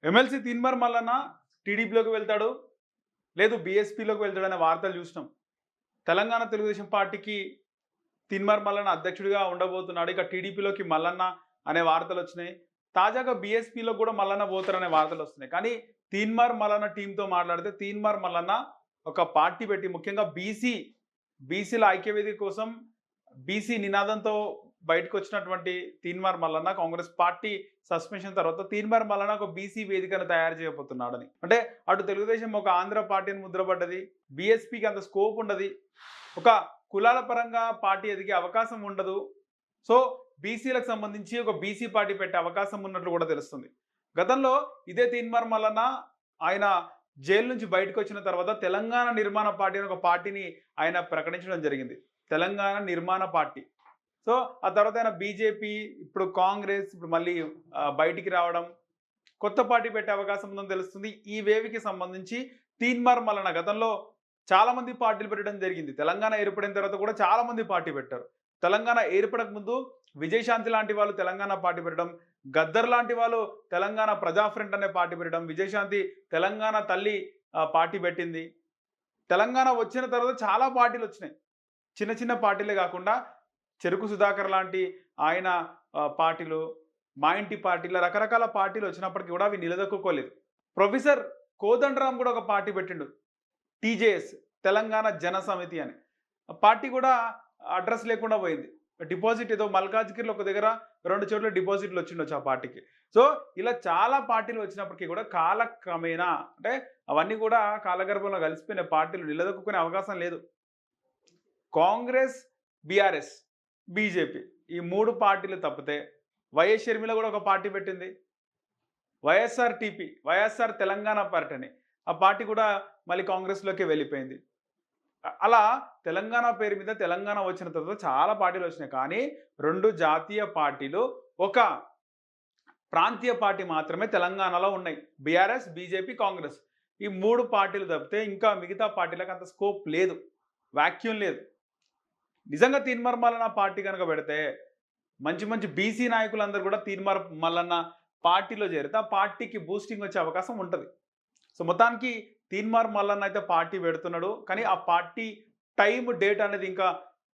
MLC Teenmar Mallanna టీడీపీలోకి వెళ్తాడు, లేదు బీఎస్పీలోకి వెళ్తాడనే వార్తలు చూసినాం. తెలంగాణ తెలుగుదేశం పార్టీకి తీన్మార్ మల్లన్న అధ్యక్షుడిగా ఉండబోతున్నాడు. ఇక టీడీపీలోకి మల్లన్న అనే వార్తలు వచ్చినాయి. తాజాగా బీఎస్పీలో కూడా మల్లన్న పోతారనే వార్తలు వస్తున్నాయి. కానీ తీన్మార్ మల్లన్న టీంతో మాట్లాడితే తీన్మార్ మల్లన్న ఒక పార్టీ పెట్టి ముఖ్యంగా బీసీల ఐక్యవేదిక కోసం బీసీ నినాదంతో బయటకు వచ్చినటువంటి తీన్మార్ మల్లన్న కాంగ్రెస్ పార్టీ సస్పెన్షన్ తర్వాత తీన్మార్ మల్లన్న ఒక బీసీ వేదికను తయారు చేయబోతున్నాడని. అంటే అటు తెలుగుదేశం ఒక ఆంధ్ర పార్టీని ముద్రపడ్డది, బీఎస్పీకి అంత స్కోప్ ఉండదు, ఒక కులాల పరంగా పార్టీ ఎదిగే అవకాశం ఉండదు. సో బీసీలకు సంబంధించి ఒక బీసీ పార్టీ పెట్టే అవకాశం ఉన్నట్లు కూడా తెలుస్తుంది. గతంలో ఇదే తీన్మార్ మల్లన్న ఆయన జైలు నుంచి బయటకు వచ్చిన తర్వాత తెలంగాణ నిర్మాణ పార్టీ అని ఒక పార్టీని ఆయన ప్రకటించడం జరిగింది. తెలంగాణ నిర్మాణ పార్టీ. సో ఆ తర్వాత ఆయన బీజేపీ, ఇప్పుడు కాంగ్రెస్, ఇప్పుడు మళ్ళీ బయటికి రావడం, కొత్త పార్టీ పెట్టే అవకాశం ఉందని తెలుస్తుంది. ఈ వేవ్కి సంబంధించి తీన్మార్ మల్లన్న గతంలో చాలా మంది పార్టీలు పెట్టడం జరిగింది. తెలంగాణ ఏర్పడిన తర్వాత కూడా చాలా మంది పార్టీ పెట్టారు. తెలంగాణ ఏర్పడక ముందు విజయశాంతి లాంటి వాళ్ళు తెలంగాణ పార్టీ పెట్టడం, గద్దర్ లాంటి వాళ్ళు తెలంగాణ ప్రజా ఫ్రంట్ అనే పార్టీ పెట్టడం, విజయశాంతి తెలంగాణ తల్లి పార్టీ పెట్టింది. తెలంగాణ వచ్చిన తర్వాత చాలా పార్టీలు వచ్చినాయి. చిన్న చిన్న పార్టీలే కాకుండా చెరుకు సుధాకర్ లాంటి ఆయన పార్టీలు, మా ఇంటి పార్టీల రకరకాల పార్టీలు వచ్చినప్పటికీ కూడా అవి నిలదొక్కుకోలేదు. ప్రొఫెసర్ కోదండరాం కూడా ఒక పార్టీ పెట్టిండు, టీజేఎస్ తెలంగాణ జన సమితి అని. ఆ పార్టీ కూడా అడ్రస్ లేకుండా పోయింది. డిపాజిట్ ఏదో మల్కాజ్గిరిలో ఒక దగ్గర 2 చోట్ల డిపాజిట్లు వచ్చిండొచ్చు ఆ పార్టీకి. సో ఇలా చాలా పార్టీలు వచ్చినప్పటికీ కూడా కాలక్రమేణా అంటే అవన్నీ కూడా కాలగర్భంలో కలిసిపోయిన పార్టీలు నిలదొక్కునే అవకాశం లేదు. కాంగ్రెస్, బీఆర్ఎస్, బీజేపీ ఈ 3 పార్టీలు తప్పితే వైఎస్ షర్మిల కూడా ఒక పార్టీ పెట్టింది, వైఎస్ఆర్టీపీ, వైఎస్ఆర్ తెలంగాణ పార్టీ అని. ఆ పార్టీ కూడా మళ్ళీ కాంగ్రెస్లోకి వెళ్ళిపోయింది. అలా తెలంగాణ పేరు మీద తెలంగాణ వచ్చిన తర్వాత చాలా పార్టీలు వచ్చినాయి. కానీ 2 జాతీయ పార్టీలు, ఒక ప్రాంతీయ పార్టీ మాత్రమే తెలంగాణలో ఉన్నాయి. BRS, BJP, Congress. ఈ 3 పార్టీలు తప్పితే ఇంకా మిగతా పార్టీలకు అంత స్కోప్ లేదు, వాక్యూమ్ లేదు. నిజంగా తీన్మార్ మల్లన్న పార్టీ కనుక పెడితే మంచి మంచి బీసీ నాయకులందరూ కూడా తీన్మార్ మల్లన్న పార్టీలో చేరితే ఆ పార్టీకి బూస్టింగ్ వచ్చే అవకాశం ఉంటుంది. సో మొత్తానికి తీన్మార్ మల్లన్న అయితే పార్టీ పెడుతున్నాడు. కానీ ఆ పార్టీ టైం, డేట్ అనేది ఇంకా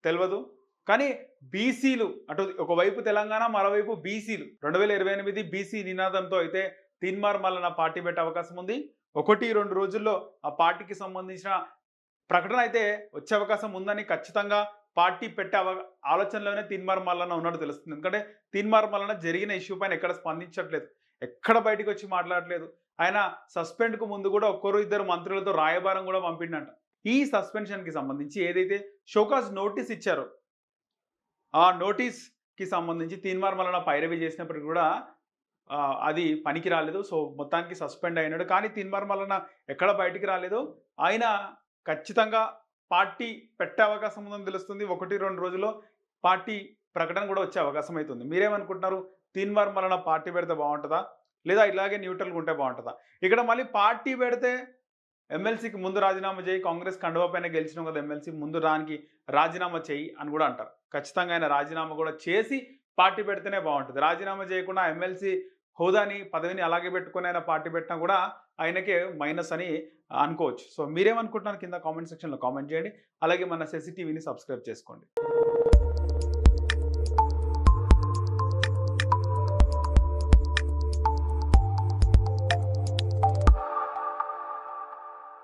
తెలియదు. కానీ బీసీలు అటు ఒకవైపు తెలంగాణ, మరోవైపు బీసీలు 2028 బీసీ నినాదంతో అయితే తీన్మార్ మల్లన్న పార్టీ పెట్టే అవకాశం ఉంది. 1-2 రోజుల్లో ఆ పార్టీకి సంబంధించిన ప్రకటన అయితే వచ్చే అవకాశం ఉందని, ఖచ్చితంగా పార్టీ పెట్టే ఆలోచనలోనే తీన్మార్ మల్లన్న ఉన్నట్టు తెలుస్తుంది. ఎందుకంటే తీన్మార్ మల్లన్న జరిగిన ఇష్యూ పైన ఎక్కడ స్పందించట్లేదు, ఎక్కడ బయటకు వచ్చి మాట్లాడట్లేదు. ఆయన సస్పెండ్కు ముందు కూడా 1-2 మంత్రులతో రాయబారం కూడా పంపిండంట. ఈ సస్పెన్షన్కి సంబంధించి ఏదైతే షోకాజ్ నోటీస్ ఇచ్చారో ఆ నోటీస్కి సంబంధించి తీన్మార్ మల్లన్న పైరవి చేసినప్పటికీ కూడా అది పనికి రాలేదు. సో మొత్తానికి సస్పెండ్ అయినాడు. కానీ తీన్మార్ మల్లన్న ఎక్కడ బయటికి రాలేదు. ఆయన ఖచ్చితంగా పార్టీ పెట్టే అవకాశం ఉందని తెలుస్తుంది. 1-2 రోజుల్లో పార్టీ ప్రకటన కూడా వచ్చే అవకాశం అవుతుంది. మీరేమనుకుంటున్నారు? తీన్మార్ మల్లన్న పార్టీ పెడితే బాగుంటుందా, లేదా ఇలాగే న్యూట్రల్గా ఉంటే బాగుంటుందా? ఇక్కడ మళ్ళీ పార్టీ పెడితే ఎమ్మెల్సీకి ముందు రాజీనామా చేయి, కాంగ్రెస్ కండువా పైన గెలిచినాం కదా ఎమ్మెల్సీ, ముందు రానికి రాజీనామా చేయి అని కూడా అంటారు. ఖచ్చితంగా ఆయన రాజీనామా కూడా చేసి పార్టీ పెడితేనే బాగుంటుంది. రాజీనామా చేయకుండా ఎమ్మెల్సీ హోదాని, పదవిని అలాగే పెట్టుకుని ఆయన పార్టీ పెట్టినా కూడా ఆయనకే మైనస్ అని అనుకోవచ్చు. సో మీరేమనుకుంటున్నారు? కింద కామెంట్ సెక్షన్లో కామెంట్ చేయండి. అలాగే మన సెసి టీవీని సబ్స్క్రైబ్ చేసుకోండి.